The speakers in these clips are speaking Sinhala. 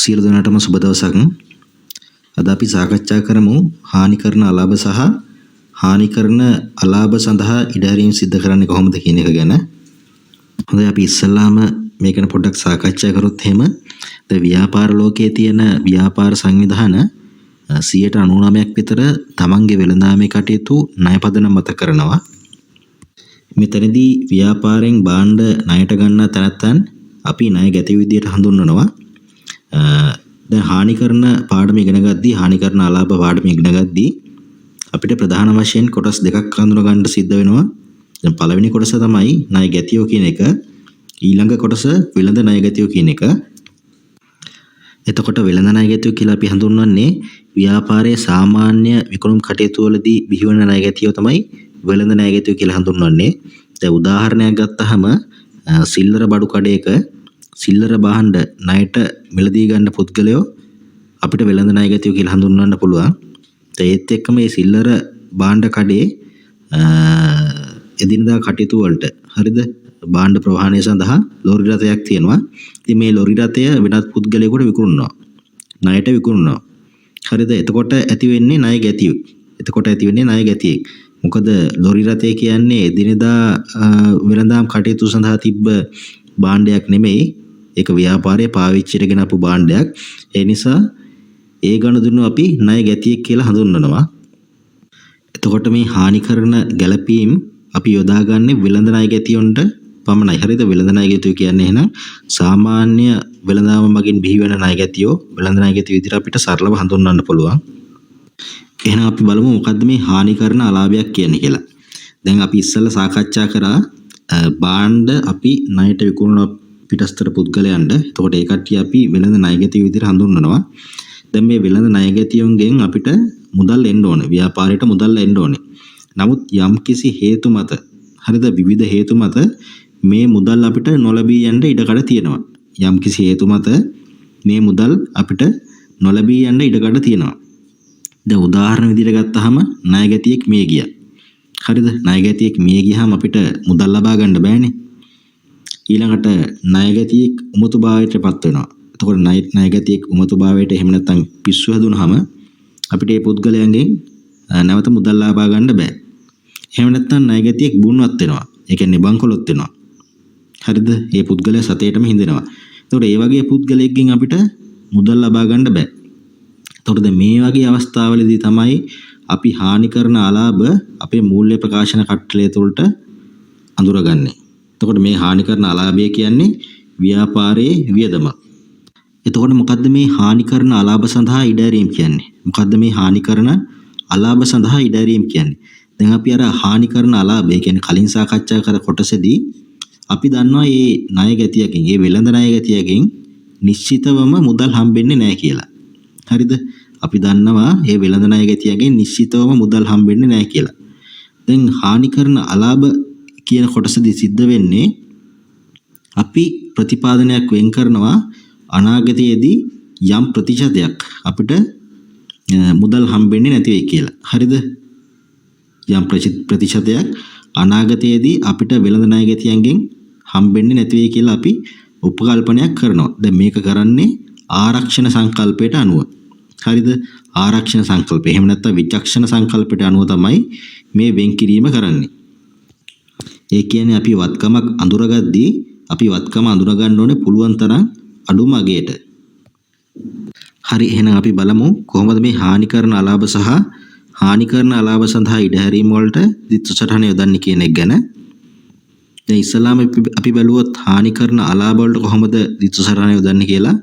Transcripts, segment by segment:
සියලු දෙනාටම සුබ දවසක්. අද අපි සාකච්ඡා කරමු හානි කරන අලාභ සහ හානි කරන අලාභ සඳහා ඉඩහැරීම් සිදු කරන්නේ කොහොමද කියන එක ගැන. හොඳයි අපි ඉස්සෙල්ලාම මේක ගැන පොඩ්ඩක් සාකච්ඡා කරොත් එහෙම ව්‍යාපාර ලෝකයේ තියෙන ව්‍යාපාර සංවිධාන 99% විතර තමන්ගේ වෙළඳාමේ කටයුතු ණයපදන මත කරනවා. මෙතනදී ව්‍යාපාරයෙන් භාණ්ඩ ණයට ගන්න තැනැත්තන් අපි ණය ගැතිය විදියට හඳුන්වනවා. දැන් හානි කරන පාඩම ඉගෙන ගද්දී හානි කරන අලාභ පාඩම ඉගෙන ගද්දී අපිට ප්‍රධාන වශයෙන් කොටස් දෙකක් හඳුනා ගන්න සිද්ධ වෙනවා. දැන් පළවෙනි කොටස තමයි ණය ගැතියෝ කියන එක. ඊළඟ කොටස වෙළඳ ණය ගැතියෝ කියන එක. එතකොට වෙළඳ ණය ගැතියෝ කියලා අපි හඳුන්වන්නේ ව්‍යාපාරයේ සාමාන්‍ය විකුණුම් කටයුතු වලදී බිහිවන ණය ගැතියෝ තමයි වෙළඳ ණය ගැතියෝ කියලා හඳුන්වන්නේ. දැන් උදාහරණයක් ගත්තහම සිල්ලර බඩු කඩේක සිල්ලර භාණ්ඩ ණයට මිලදී ගන්න පුද්ගලයෝ අපිට වෙළඳ ණය ගැතියෝ කියලා හඳුන්වන්න පුළුවන්. ඒත් එක්කම මේ සිල්ලර භාණ්ඩ කඩේ එදිනදා කටයුතු වලට හරිද භාණ්ඩ ප්‍රවාහනය සඳහා ලොරි රථයක් තියෙනවා. ඉතින් මේ ලොරි රථය වෙනත් පුද්ගලයෙකුට විකුණනවා. ණයට විකුණනවා. හරිද? එතකොට ඇති වෙන්නේ ණය ගැතියෙක්. මොකද ලොරි රථය කියන්නේ එදිනදා වෙළඳාම් කටයුතු සඳහා තිබ්බ භාණ්ඩයක් නෙමෙයි. ඒක ව්‍යාපාරයේ පාවිච්චියට ගෙන අපු භාණ්ඩයක්. ඒ නිසා ඒ ගනුදෙනු අපි ණය ගැතියෙක් කියලා හඳුන්වනවා. එතකොට මේ හානි කරන ගැළපීම් අපි යොදාගන්නේ වෙළඳ ණය ගැතියොන්ට පමණයි. හරිද? වෙළඳ ණය ගැතියෝ කියන්නේ එහෙනම් සාමාන්‍ය වෙළඳාම මගින් බිහිවෙන ණය ගැතියෝ වෙළඳ ණය ගැතියෝ විදිහට අපිට සරලව හඳුන්වන්න පුළුවන්. එහෙනම් අපි බලමු මොකද්ද මේ හානි කරන අලාභයක් කියන්නේ කියලා. දැන් අපි ඉස්සෙල්ලා සාකච්ඡා කරා භාණ්ඩ අපි ණයට විකුණන පිටස්තර පුද්ගලයන්ට. එතකොට ඒ කට්ටිය අපි වෙළඳ ණය ගැතියෝ විදිහට හඳුන්වනවා. දැන් මේ වෙළඳ ණය ගැතියොන්ගෙන් අපිට මුදල් එන්න ඕනේ. ව්‍යාපාරයට මුදල් එන්න ඕනේ. නමුත් යම්කිසි හේතු මත හරිද විවිධ හේතු මත මේ මුදල් අපිට නොලැබී යන්න ඉඩකඩ තියෙනවා. යම්කිසි හේතු මත මේ මුදල් අපිට නොලැබී යන්න ඉඩකඩ තියෙනවා. දැන් උදාහරණ විදිහට ගත්තාම ණය ගැතියෙක් මිය ගියා. හරිද? ණය ගැතියෙක් මිය ගියාම අපිට මුදල් ලබා ගන්න බෑනේ. ඊළඟට ණය ගැතියෙක් උමතුභාවයටපත් වෙනවා. එතකොට ණය ගැතියෙක් උමතුභාවයට එහෙම නැත්නම් පිස්සු හැදුනහම අපිට මේ පුද්ගලයන්ගෙන් නැවත මුදල් ලබා ගන්න බෑ. එහෙම නැත්නම් ණය ගැතියෙක් බුණවත් වෙනවා. ඒ කියන්නේ බංකොලොත් වෙනවා. හරිද? මේ පුද්ගලයා සතේටම හිඳිනවා. එතකොට මේ වගේ පුද්ගලයෙක්ගෙන් අපිට මුදල් ලබා ගන්න බෑ. එතකොට දැන් මේ වගේ අවස්ථාවලදී තමයි අපි හානි කරන අලාභ අපේ මූල්‍ය ප්‍රකාශන කට්ටලය තුළට අඳුරගන්නේ. එතකොට මේ හානි කරන අලාභය කියන්නේ ව්‍යාපාරයේ වියදම. එතකොට මොකද්ද මේ හානි කරන අලාභ සඳහා ඉඩහැරීම් කියන්නේ? මොකද්ද මේ හානි කරන අලාභ සඳහා ඉඩහැරීම් කියන්නේ? දැන් අපි අර හානි කරන අලාභය කියන්නේ කලින් සාකච්ඡා කර කොටසේදී අපි දන්නවා මේ ණය ගැතියකින්, මේ වෙළඳ ණය ගැතියකින් නිශ්චිතවම මුදල් හම්බෙන්නේ නැහැ කියලා. හරිද? අපි දන්නවා මේ වෙළඳ ණය ගැතියකින් නිශ්චිතවම මුදල් හම්බෙන්නේ නැහැ කියලා. දැන් හානි කරන අලාභ කියන කොටසදී සිද්ධ වෙන්නේ අපි ප්‍රතිපාදනයක් වෙන් කරනවා අනාගතයේදී යම් ප්‍රතිශතයක් අපිට මුදල් හම්බෙන්නේ නැති වෙයි කියලා. හරිද? යම් ප්‍රතිශතයක් අනාගතයේදී අපිට වෙළඳ ණය ගැතියන්ගෙන් හම්බෙන්නේ නැති වෙයි කියලා අපි උපකල්පනයක් කරනවා. දැන් මේක කරන්නේ ආරක්ෂණ සංකල්පයට අනුව. හරිද? ආරක්ෂණ සංකල්පය. එහෙම නැත්නම් විචක්ෂණ සංකල්පයට අනුව තමයි මේ වෙන් කිරීම කරන්නේ. ඒ කියන්නේ අපි වත්කමක් අඳුරගද්දී අපි වත්කම අඳුර ගන්න ඕනේ පුළුවන් තරම් අඩුම අගයට. හරි, එහෙනම් අපි බලමු කොහොමද මේ හානි කරන අලාභ සහ හානි කරන අලාභ සඳහා ඉඩහැරීම් වලට දිත්තු සටහන යොදන්නේ කියන එක ගැන. දැන් ඉස්සලාම අපි බැලුවොත් හානි කරන අලාභ වලට කොහොමද දිත්තු සටහන යොදන්නේ කියලා.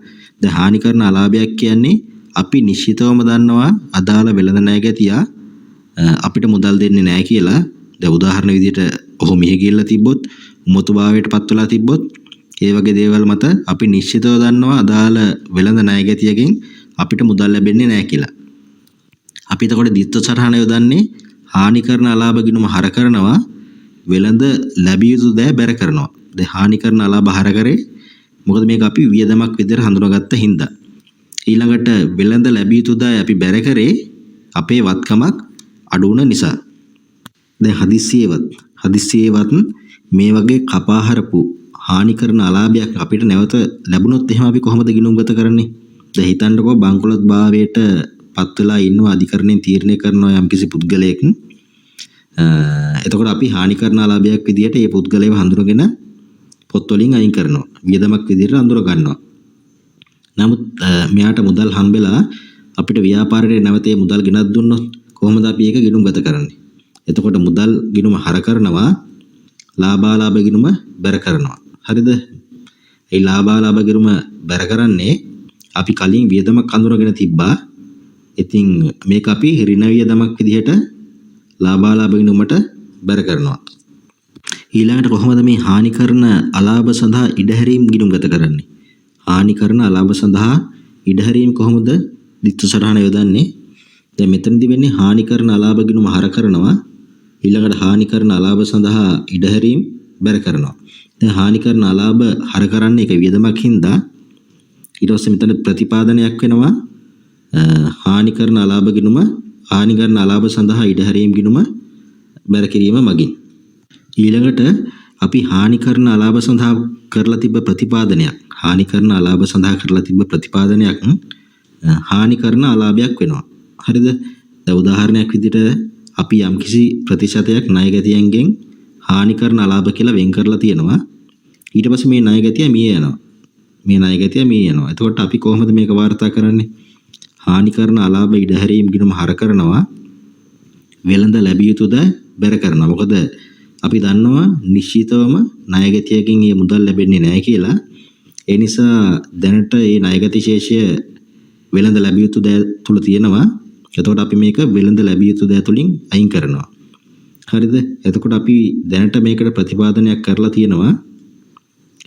දැන් හානි කරන අලාභයක් කියන්නේ අපි නිශ්චිතවම දන්නවා අදාළ වෙළඳ ණය ගැතියා අපිට මුදල් දෙන්නේ නැහැ කියලා. දැන් උදාහරණ විදිහට ඔහු මිය ගිහිල්ලා තිබ්බොත්, උමතුභාවයට පත් වෙලා තිබ්බොත්, ඒ වගේ දේවල් මත අපි නිශ්චිතව දන්නවා අදාළ වෙළඳ ණය ගැතියකින් අපිට මුදල් ලැබෙන්නේ නැහැ කියලා. අපි එතකොට දිත්ත සටහන යොදන්නේ හානි කරන අලාභ ගිණුම හර කරනවා වෙළඳ ලැබිය යුතු දෑ බැර කරනවා. දැන් හානි කරන අලාභ හර කරේ මොකද මේක අපි වියදමක් විදිහට හඳුනාගත්ත හින්දා. ඊළඟට වෙළඳ ලැබිය යුතු දෑ අපි බැර කරේ අපේ වත්කමක් අඩු වුණ නිසා. දැන් හදිස්සියේවත් මේ වගේ කපා හරපු හානි කරන අලාභයක් අපිට නැවත ලැබුණොත් එහෙම අපි කොහොමද ගිණුම්ගත කරන්නේ? දැන් හිතන්නකෝ බංකොලොත් භාවයට පත් වෙලා ඉන්නවා අධිකරණයෙන් තීරණය කරනවා යම්කිසි පුද්ගලයෙක්. එතකොට අපි හානි කරන අලාභයක් විදියට මේ පුද්ගලයාව හඳුනගෙන පොත් වලින් අයින් කරනවා. වියදමක් විදියට අඳුර ගන්නවා. නමුත් මෙයාට මුදල් හම්බෙලා අපිට ව්‍යාපාරයට නැවතේ මුදල් ගෙනත් දුන්නොත් කොහොමද අපි ඒක ගිණුම් ගත කරන්නේ? එතකොට මුදල් ගිණුම හර කරනවා, ලාභාලාභ ගිණුම බැර කරනවා. හරිද? ඒ ලාභාලාභ ගිණුම බැර කරන්නේ අපි කලින් වියදමක් අඳුරගෙන තිබ්බා. ඉතින් මේක අපි ඍණ වියදමක් විදිහට ලාභාලාභ ගිණුමට බැර කරනවා. ඊළඟට කොහොමද මේ හානි කරන අලාභ සඳහා ඉඩහැරීම් ගිණුම් ගත කරන්නේ? හානි කරන අලාභ සඳහා ඉඩහැරීම් කොහොමද දිත්තු සටහන යොදන්නේ? දැන් මෙතනදී වෙන්නේ හානි කරන අලාභ ගිණුම හර කරනවා. ඊළඟට හානි කරන අලාභ සඳහා ඉඩහැරීම් බැර කරනවා. දැන් හානි කරන අලාභ හර කරන්නේ ඒක වියදමක් හින්දා ඊට පස්සේ මෙතන ප්‍රතිපාදනයක් වෙනවා. හානි කරන අලාභ ගිණුම හානි කරන අලාභ සඳහා ඉඩහැරීම් ගිණුම බැර කිරීම මගින්. ඊළඟට අපි හානි කරන අලාභ සඳහා කරලා තිබ්බ ප්‍රතිපාදනයක් හානි කරන අලාභයක් වෙනවා. හරිද? දැන් උදාහරණයක් විදිහට අපි යම්කිසි ප්‍රතිශතයක් ණයගැතියන්ගෙන් හානි කරන අලාභ කියලා වෙන් කරලා තියෙනවා. ඊට පස්සේ මේ ණයගැතිය මිය යනවා. එතකොට අපි කොහොමද මේක වාර්තා කරන්නේ? හානි කරන අලාභ ඉඩහැරීම් ගිණුම හර කරනවා. වෙළඳ ලැබිය යුතුද බැර කරනවා. මොකද අපි දන්නවා නිශ්චිතවම ණයගැතියකින් මේ මුදල් ලැබෙන්නේ නැහැ කියලා. ඒ නිසා දැනට මේ ණයගැති ශේෂය වෙළඳ ලැබිය යුතු දෑ තුල තියෙනවා. එතකොට අපි මේක වෙළඳ ලැබිය යුතු දෑ තුලින් අයින් කරනවා. හරිද? එතකොට අපි දැනට මේකට ප්‍රතිපාදනයක් කරලා තියෙනවා.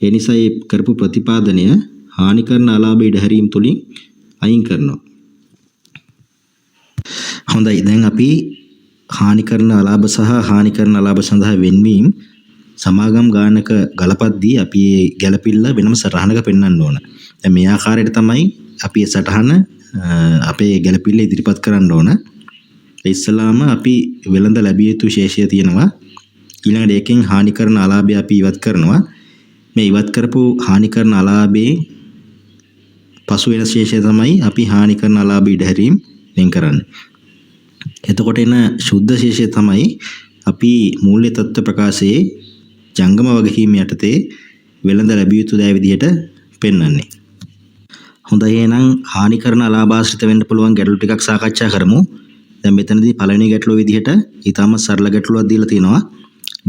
ඒ නිසා මේ කරපු ප්‍රතිපාදනය හානි කරන අලාභ ඉඩහැරීම් තුලින් අයින් කරනවා. හොඳයි. දැන් අපි හානි කරන අලාභ සහ හානි කරන අලාභ සඳහා වෙන්වීම සමාගම් ගානක ගලපද්දී අපි මේ ගැළපිල්ල වෙනම සටහනක පෙන්වන්න ඕන. දැන් මේ ආකාරයට තමයි අපි මේ සටහන අපේ ගැළපිල්ල ඉදිරිපත් කරන්න ඕන. ඉස්සලාම අපි වෙළඳ ලැබිය යුතු ශේෂය තියෙනවා. ඊළඟට ඒකෙන් හානි කරන අලාභය අපි ඉවත් කරනවා. මේ ඉවත් කරපු හානි කරන අලාභයේ පසු වෙන ශේෂය තමයි අපි හානි කරන අලාභ ඉඩහැරීම් වෙන් කරන්නේ. එතකොට එන ශුද්ධ ශේෂය තමයි අපි මූල්‍ය තත්ත්ව ප්‍රකාශයේ ජංගම වගකීම් යටතේ වෙළඳ ලැබිය යුතු දෑ විදිහට පෙන්වන්නේ. හොඳයි, එහෙනම් හානි කරන අලාභාශ්‍රිත වෙන්න පුළුවන් ගැටලු ටිකක් සාකච්ඡා කරමු. දැන් මෙතනදී පළවෙනි ගැටලුව විදිහට ඊටම සරල ගැටලුවක් දීලා තිනවා.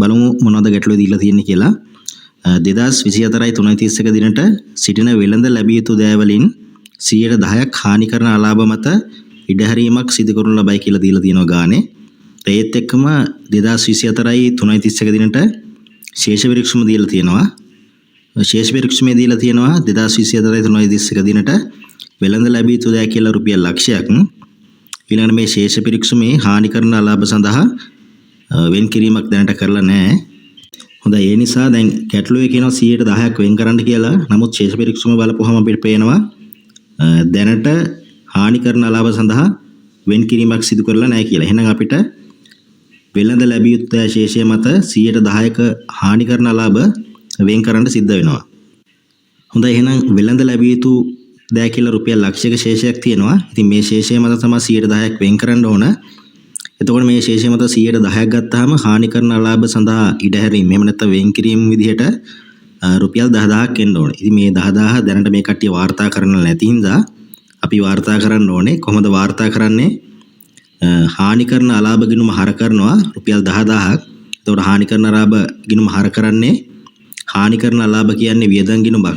බලමු මොනවද ගැටලුව දීලා තියෙන්නේ කියලා. 2024/3/31 දිනට සිටින වෙළඳ ලැබිය යුතු දෑ වලින් 10%ක් හානි කරන අලාභ මත ඉඩහැරීමක් සිදු කරනු ලබයි කියලා දීලා තියෙනවා ගානේ. ඒත් එක්කම 2024/3/31 දිනට ශේෂ විරික්ෂම දීලා තියෙනවා. ශේෂ විරික්ෂමේ දීලා තියෙනවා 2024/3/31 දිනට වෙළඳ ලැබිය යුතු දෑ කියලා රුපියල් ලක්ෂයක්. ඊළඟට මේ ශේෂ විරික්ෂමේ හානි කරන අලාභ සඳහා වෙන් කිරීමක් දැනට කරලා නැහැ. හොඳයි, ඒ නිසා දැන් ගැටලුවේ කියනවා 10%ක් වෙන් කරන්න කියලා. නමුත් ශේෂ විරික්ෂම බලපුවහම අපිට පේනවා දැනට හානි කරන අලාභ සඳහා වෙන් කිරීමක් සිදු කරලා නැහැ කියලා. එහෙනම් අපිට වෙළඳ ලැබිය යුතු ශේෂය මත 10%ක හානි කරන අලාභ වෙන් කරන්න සිද්ධ වෙනවා. හොඳයි, එහෙනම් වෙළඳ ලැබිය යුතු දෑ කියලා රුපියල් ලක්ෂයක ශේෂයක් තියෙනවා. ඉතින් මේ ශේෂය මත තමයි 10%ක් වෙන් කරන්න ඕන. එතකොට මේ ශේෂය මත 10%ක් ගත්තාම හානි කරන අලාභ සඳහා ඉඩහැරීම් එහෙම නැත්නම් වෙන් කිරීම විදිහට රුපියල් 10000ක් එන්න ඕනේ. ඉතින් මේ 10000 දැනට මේ කට්ටිය වාර්තා කරන්න නැති හින්දා අපි වාර්තා කරන්න ඕනේ. කොහොමද වාර්තා කරන්නේ? හානි කරන අලාභ ගිණුම හර කරනවා රුපියල් 10000ක්. එතකොට හානි කරන අලාභ ගිණුම හර කරන්නේ හානි කරන අලාභ කියන්නේ වියදම් ගිණුමක්.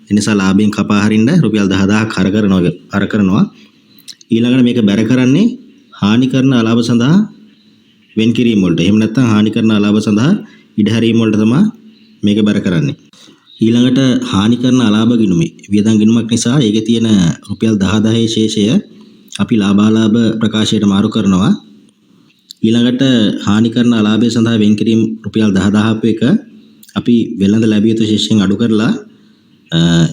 ඒ නිසා ලාභයෙන් කපා හරින්න රුපියල් 10000ක් හර කරනවා. ඊළඟට මේක බැර කරන්නේ හානි කරන අලාභ සඳහා වෙන් කිරීම වලට. එහෙම නැත්නම් හානි කරන අලාභ සඳහා ඉඩහැරීම වලට තමයි මේක බැර කරන්නේ. ඊළඟට හානි කරන අලාභ ගිණුමේ වියදම් ගිණුමක් නිසා ඒකේ තියෙන රුපියල් 10000 ශේෂය අපි ලාභාලාභ ප්‍රකාශයට මාරු කරනවා. ඊළඟට හානි කරන අලාභය සඳහා වෙන් කිරීම රුපියල් 10000 එක අපි වෙළඳ ලැබිය යුතු ශේෂයෙන් අඩු කරලා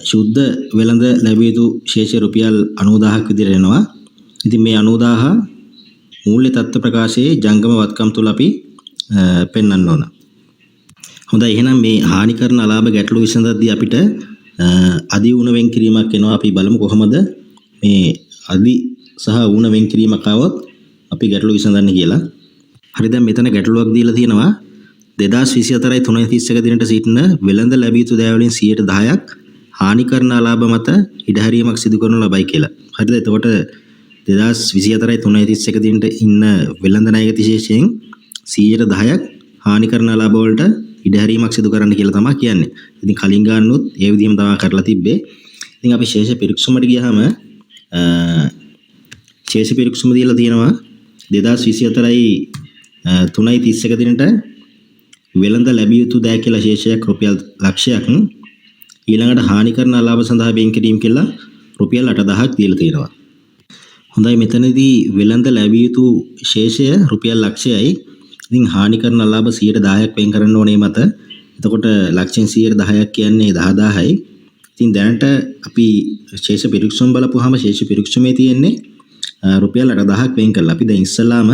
ශුද්ධ වෙළඳ ලැබිය යුතු ශේෂය රුපියල් 90000ක් විදිහට එනවා. ඉතින් මේ 90000 මූල්‍ය තත්ත්ව ප්‍රකාශයේ ජංගම වත්කම් තුල අපි පෙන්වන්න ඕන. හොඳයි, එහෙනම් මේ හානි කරන අලාභ ගැටලු විසඳද්දී අපිට අදී වුණ වෙන් කිරීමක් එනවා. අපි බලමු කොහොමද මේ අදි සහ ඌණ වෙන් කිරීමක් ආවොත් අපි ගැටලුව විසඳන්න කියලා. හරි දැන් මෙතන ගැටලුවක් දීලා තියෙනවා 2024 331 දිනට සිටින වෙළඳ ලැබිය යුතු දෑ වලින් 10%ක් හානි කරන අලාභ මත ඉඩහැරීමක් සිදු කරනු ලබයි කියලා. හරිද? එතකොට 2024 331 දිනට ඉන්න වෙළඳ ණයගැති විශේෂයෙන් 10%ක් හානි කරන අලාභ වලට ඉඩහැරීමක් සිදු කරන්න කියලා තමයි කියන්නේ. ඉතින් කලින් ගන්නොත් ඒ විදිහම තමයි කරලා තිබ්බේ. ඉතින් අපි ශේෂ පිරික්සුමට ගියාම ශේෂ පිරික්සුම දීලා තියෙනවා 2024 331 දිනට වෙළඳ ලැබිය යුතු දෑ කියලා ශේෂයක් රුපියල් ලක්ෂයක් ඊළඟට හානි කරන අලාභ සඳහා වෙන් කිරීම කියලා රුපියල් 8000ක් දීලා තියෙනවා. හොඳයි මෙතනදී වෙළඳ ලැබිය යුතු ශේෂය රුපියල් ලක්ෂයයි. ඉතින් හානි කරන අලාභ 10%ක් වෙන් කරන්න ඕනේ මත. එතකොට ලක්ෂයෙන් 10%ක් කියන්නේ 10000යි. ඉතින් දැනට අපි ශේෂ පිරික්සුම බලපුවාම ශේෂ පිරික්සුමේ තියෙන්නේ රුපියල් 8000ක් වෙන් කරලා. අපි දැන් ඉස්සෙල්ලාම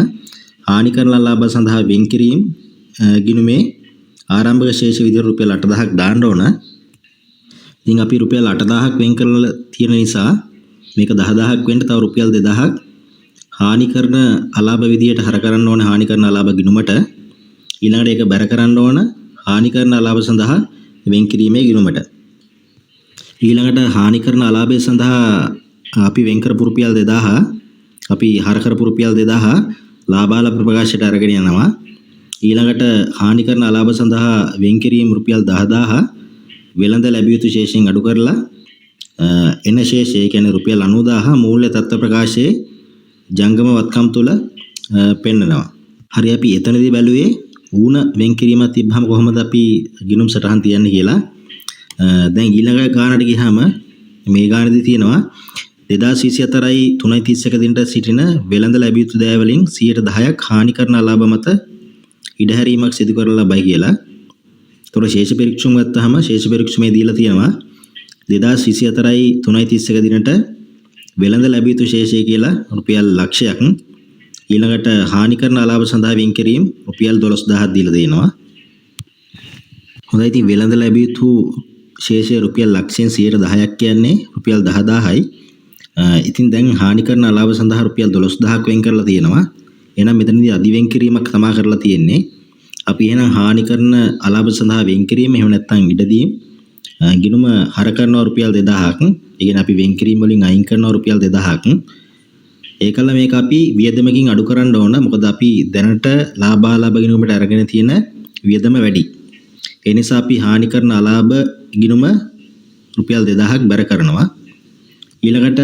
හානි කරන අලාභ සඳහා වෙන් කිරීම ගිණුමේ ආරම්භක ශේෂ විදිහට රුපියල් 8000ක් දාන්න ඕන. ඉතින් අපි රුපියල් 8000ක් වෙන් කරලා තියෙන නිසා මේක 10000ක් වෙන්න තව රුපියල් 2000ක් හානි කරන අලාභ විදියට හර කරන්න ඕන හානි කරන අලාභ ගිණුමට. ඊළඟට ඒක බැර කරන්න ඕන හානි කරන අලාභ සඳහා වෙන් කිරීමේ ගිණුමට. ඊළඟට හානි කරන අලාභය සඳහා අපි වෙන් කරපු රුපියල් 2000 අපි හර කරපු රුපියල් 2000 ලාභාලාභ ප්‍රකාශයට අරගෙන යනවා. ඊළඟට හානි කරන අලාභ සඳහා වෙන් කිරීම රුපියල් 10000 වෙළඳ ලැබිය යුතු ශේෂයෙන් අඩු කරලා එන ශේෂය කියන්නේ රුපියල් 90000 මූල්‍ය තත්ත්ව ප්‍රකාශයේ ජංගම වත්කම් තුල පෙන්නනවා. හරි අපි එතනදී බැලුවේ ඌණ වෙන් කිරීමක් තිබ්බහම කොහොමද අපි ගිණුම් සටහන් තියන්නේ කියලා. දැන් ඊළඟ ගානට ගියාම මේ ගානේදී තියෙනවා 2024 331 දිනට සිටින වෙළඳ ලැබිය යුතු දෑ වලින් 10%ක් හානි කරන අලාභ මත ඉඩහැරීමක් සිදු කරලා ලබයි කියලා. ඒතකොට ශේෂ පරීක්ෂණ ගත්තාම ශේෂ පරීක්ෂණේ දීලා තියෙනවා 2024 331 දිනට වෙළඳ ලැබිය යුතු ශේෂය කියලා රුපියල් ලක්ෂයක්. ඊළඟට හානි කරන අලාභ සඳහා වෙන් කිරීම රුපියල් 12000ක් දීලා තියෙනවා. හොඳයි ඉතින් වෙළඳ ලැබිය යුතු ශේෂය රුපියල් ලක්ෂයෙන් 10%ක් කියන්නේ රුපියල් 10000යි. ඉතින් දැන් හානි කරන අලාභ සඳහා රුපියල් 12000ක් වෙන් කරලා තියෙනවා. එහෙනම් මෙතනදී අධි වෙන් කිරීමක් තමයි කරලා තියෙන්නේ. අපි එහෙනම් හානි කරන අලාභ සඳහා වෙන් කිරීම එහෙම නැත්නම් ඉඩදීම් ගිණුම හර කරනවා රුපියල් 2000ක්. ඒ කියන්නේ අපි වෙන් කිරීම වලින් අයින් කරනවා රුපියල් 2000ක්. ඒකල මේක අපි වියදමකින් අඩු කරන්න ඕන. මොකද අපි දැනට ලාභාලාභ ගිණුමට අරගෙන තියෙන වියදම වැඩි. ඒ නිසා අපි හානි කරන අලාභ ගිණුම රුපියල් 2000ක් බැර කරනවා. ඊළඟට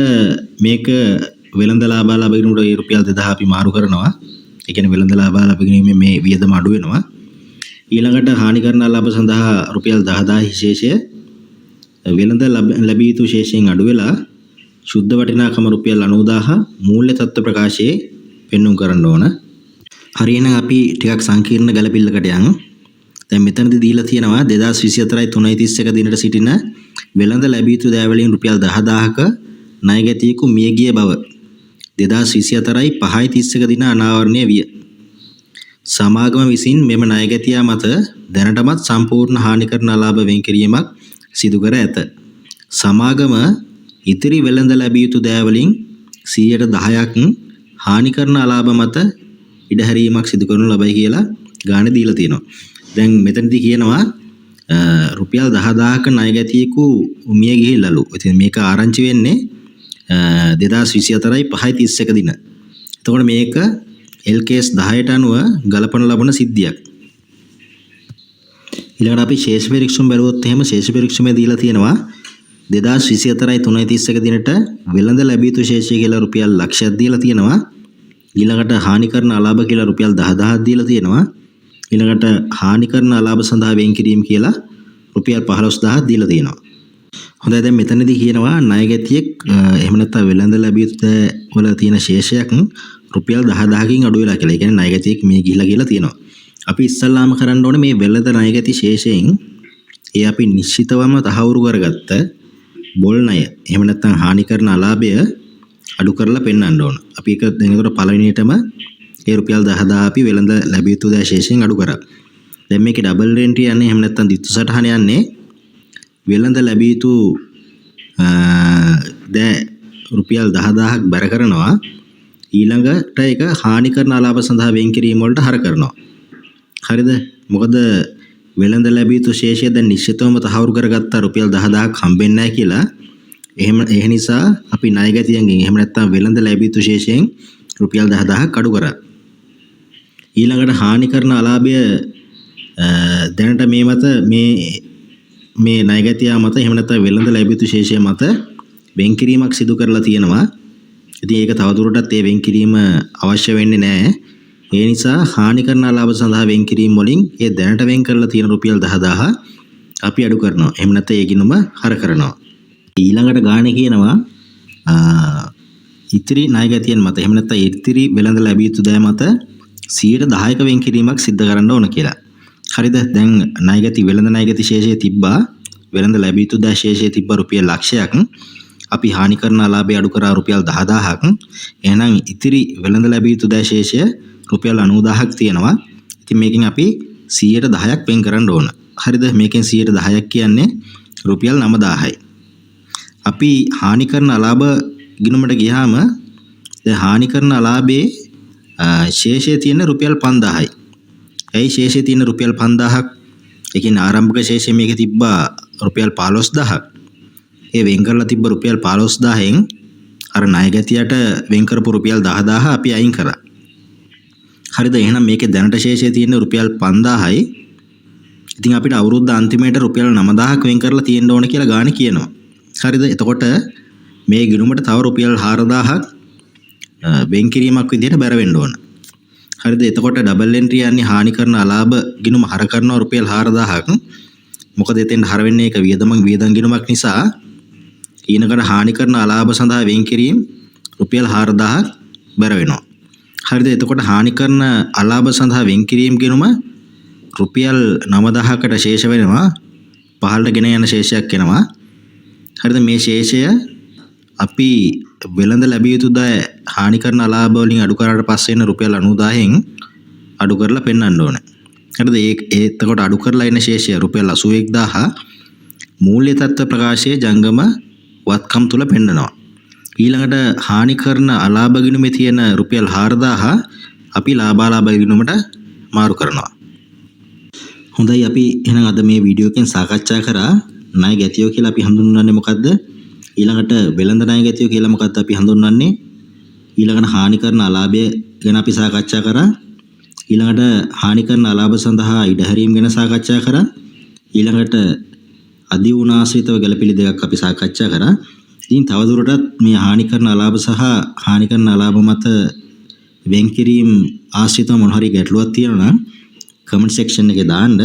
මේක වෙළඳ ලාභාලාභ ගිණුමට රුපියල් 2000 අපි මාරු කරනවා. ඒ කියන්නේ වෙළඳ ලාභාලාභ ගිණුමේ මේ වියදම අඩු වෙනවා. ඊළඟට හානි කරන අලාභ සඳහා රුපියල් 10000 ශේෂය වෙළඳ ලැබිය යුතු ශේෂයෙන් අඩු වෙලා ශුද්ධ වටිනාකම රුපියල් 90000 මූල්‍ය තත්ත්ව ප්‍රකාශයේ පෙන්වුම් කරන්න ඕන. හරියනම් අපි ටිකක් සංකීර්ණ ගැළපිල්ලකට යමු. දැන් මෙතනදී දීලා තියෙනවා 2024 331 දිනට සිටින වෙළඳ ලැබිය යුතු දෑ වලින් රුපියල් 10000ක ණයගැතියෙකු මිය ගිය බව 2024 5/31 දින අනාවරණය විය. සමාගම විසින් මෙම ණයගැතියා මත දැනටමත් සම්පූර්ණ හානි කරන අලාභ වෙන් කිරීමක් සිදු කර ඇත. සමාගම ඉතිරි වෙළඳ ලැබිය යුතු දෑ වලින් 10%ක් හානි කරන අලාභ මත ඉඩහැරීමක් සිදු කරනු ලබයි කියලා ගාණ දීලා තියෙනවා. දැන් මෙතනදී කියනවා රුපියල් 10000ක ණයගැතියෙකු මිය ගිහිල්ලලු. ඉතින් මේක ආරංචි වෙන්නේ 2024 5/31 දින. එතකොට මේක LKS 10ට අනුව ගලපන ලබන සිද්ධියක්. ඊළඟට අපි ශේෂ පරීක්ෂණ බැලුවොත් එහෙම ශේෂ පරීක්ෂණය දීලා තියෙනවා 2024 331 දිනට වෙළඳ ලැබිය යුතු ශේෂය කියලා රුපියල් ලක්ෂයක් දීලා තියෙනවා. ඊළඟට හානි කරන අලාභ කියලා රුපියල් 10000ක් දීලා තියෙනවා. ඊළඟට හානි කරන අලාභ සඳහා වෙන් කිරීම කියලා රුපියල් 15000ක් දීලා තියෙනවා. හොඳයි දැන් මෙතනදී කියනවා ණයගැතියෙක් එහෙම නැත්නම් වෙළඳ ලැබිය යුතු වල තියෙන ශේෂයක් රුපියල් 10000කින් අඩු වෙලා කියලා. ඒ කියන්නේ ණයගැතියෙක් මිය ගිහිලා කියලා තියෙනවා. අපි ඉස්සල්ලාම කරන්න ඕනේ මේ වෙළඳ ණයගැති ශේෂයෙන් ඒ අපි නිශ්චිතවම තහවුරු කරගත්ත බොල් ණය එහෙම නැත්නම් හානි කරන අලාභය අඩු කරලා පෙන්වන්න ඕන. අපි ඒක දැන් ඒකට පළවෙනියටම ඒ රුපියල් 10000 අපි වෙළඳ ලැබිය යුතු දෑ ශේෂයෙන් අඩු කරා. දැන් මේකේ ඩබල් එන්ට්‍රි යන්නේ එහෙම නැත්නම් දිත්තු සටහන යන්නේ වෙළඳ ලැබිය යුතු දෑ රුපියල් 10000ක් බැර කරනවා. ඊළඟට ඒක හානි කරන අලාභ සඳහා වෙන් කිරීම වලට හර කරනවා. හරිද? මොකද වෙළඳ ලැබිය යුතු ශේෂය දැන් නිශ්චිතවම තහවුරු කරගත්තා රුපියල් 10000ක් හම්බෙන්නේ නැහැ කියලා. ඒ නිසා අපි ණයගැතියන්ගෙන් එහෙම නැත්නම් වෙළඳ ලැබිය යුතු ශේෂයෙන් රුපියල් 10000ක් අඩු කරා. ඊළඟට හානි කරන අලාභය දැනට මේ මත මේ ණයගැතියා මත එහෙම නැත්නම් වෙළඳ ලැබිය යුතු ශේෂය මත වෙන් කිරීමක් සිදු කරලා තියෙනවා. ඉතින් ඒක තවදුරටත් ඒ වෙන් කිරීම අවශ්‍ය වෙන්නේ නැහැ. ඒ නිසා හානි කරන අලාභ සඳහා වෙන් කිරීම වලින් ඒ දැනට වෙන් කරලා තියෙන රුපියල් 10000 අපි අඩු කරනවා. එහෙම නැත්නම් ඒ ගිණුම හර කරනවා. ඊළඟට ගානේ කියනවා ඉතිරි ණයගැතියන් මත එහෙම නැත්නම් ඉතිරි වෙළඳ ලැබිය යුතු දෑ මත 10%ක වෙන් කිරීමක් සිද්ධ කරන්න ඕන කියලා. හරිද? දැන් වෙළඳ ණයගැති ශේෂය තිබ්බා. වෙළඳ ලැබිය යුතු දෑ ශේෂය තිබ්බා රුපියල් ලක්ෂයක්. අපි හානි කරන අලාභය අඩු කරා රුපියල් 10000ක්. එහෙනම් ඉතිරි වෙළඳ ලැබිය යුතු දෑ ශේෂය රුපියල් 90000ක් තියෙනවා. ඉතින් මේකෙන් අපි 10%ක් වෙන් කරන්න ඕන. හරිද? මේකෙන් 10% කියන්නේ රුපියල් 9000යි. අපි හානි කරන අලාභ ගිණුමට ගියාම දැන් හානි කරන අලාභයේ ශේෂය තියෙන රුපියල් 5000යි. ඇයි ශේෂය තියෙන රුපියල් 5000ක්? ඒ කියන්නේ ආරම්භක ශේෂය මේකේ තිබ්බා රුපියල් 15000ක්. ඒ වෙන් කරලා තිබ්බ රුපියල් 15000න් අර ණයගැතියට වෙන් කරපු රුපියල් 10000 අපි අයින් කරා. හරිද? එහෙනම් මේකේ දැනට ශේෂය තියෙන රුපියල් 5000යි. ඉතින් අපිට අවුරුද්ද අන්තිමේට රුපියල් 9000ක් වෙන් කරලා තියෙන්න ඕන කියලා ගානේ කියනවා. හරිද? එතකොට මේ ගිණුමට තව රුපියල් 4000ක් වෙන් කිරීමක් විදිහට බැර වෙන්න ඕන. හරිද? එතකොට ඩබල් එන්ට්‍රි යන්නේ හානි කරන අලාභ ගිණුම හර කරනවා රුපියල් 4000ක්. මොකද එතෙන් හර වෙන්නේ ඒක වියදම් ගිණුමක් නිසා. ඊනකට හානි කරන අලාභ සඳහා වෙන් කිරීම රුපියල් 4000ක් බැර වෙනවා. හරිද? එතකොට හානි කරන අලාභ සඳහා වෙන් කිරීම ගිණුම රුපියල් 9000කට ශේෂ වෙනවා. පහළට ගෙන යන ශේෂයක් එනවා. හරිද? මේ ශේෂය අපි වෙළඳ ලැබිය යුතු දෑ හානි කරන අලාභ වලින් අඩු කරාට පස්සේ එන රුපියල් 90000න් අඩු කරලා පෙන්වන්න ඕනේ. හරිද? එතකොට අඩු කරලා එන ශේෂය රුපියල් 81000 මූල්‍ය තත්ත්ව ප්‍රකාශයේ ජංගම වත්කම් තුල පෙන්නනවා. ඊළඟට හානි කරන අලාභ ගිණුමේ තියෙන රුපියල් 4000 අපි ලාභාලාභ ගිණුමට මාරු කරනවා. හොඳයි, අපි එහෙනම් අද මේ වීඩියෝ එකෙන් සාකච්ඡා කරා ණයගැතියෝ කියලා අපි හඳුන්වන්නේ මොකද්ද? ඊළඟට වෙළඳ ණයගැතියෝ කියලා මොකද්ද අපි හඳුන්වන්නේ? ඊළඟට හානි කරන අලාභය ගැන අපි සාකච්ඡා කරා. ඊළඟට හානි කරන අලාභ සඳහා ඉඩහැරීම් ගැන සාකච්ඡා කරා. ඊළඟට අධිවුණාශ්‍රිතව ගැළපිලි දෙකක් අපි සාකච්ඡා කරා. ඉතින් තවදුරටත් මේ හානි කරන අලාභ සහ හානි කරන අලාභ මත වෙන් කිරීම ආශ්‍රිතව මොන හරි ගැටලුවක් තියෙනවා නම් කමෙන්ට් සෙක්ෂන් එකේ දාන්න.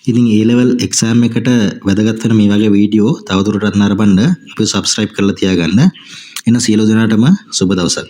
ඉතින් A level exam එකට වැදගත් වෙන මේ වගේ වීඩියෝ තවදුරටත් නරඹන්න අපි subscribe කරලා තියාගන්න. එන සියලු දෙනාටම සුබ දවසක්.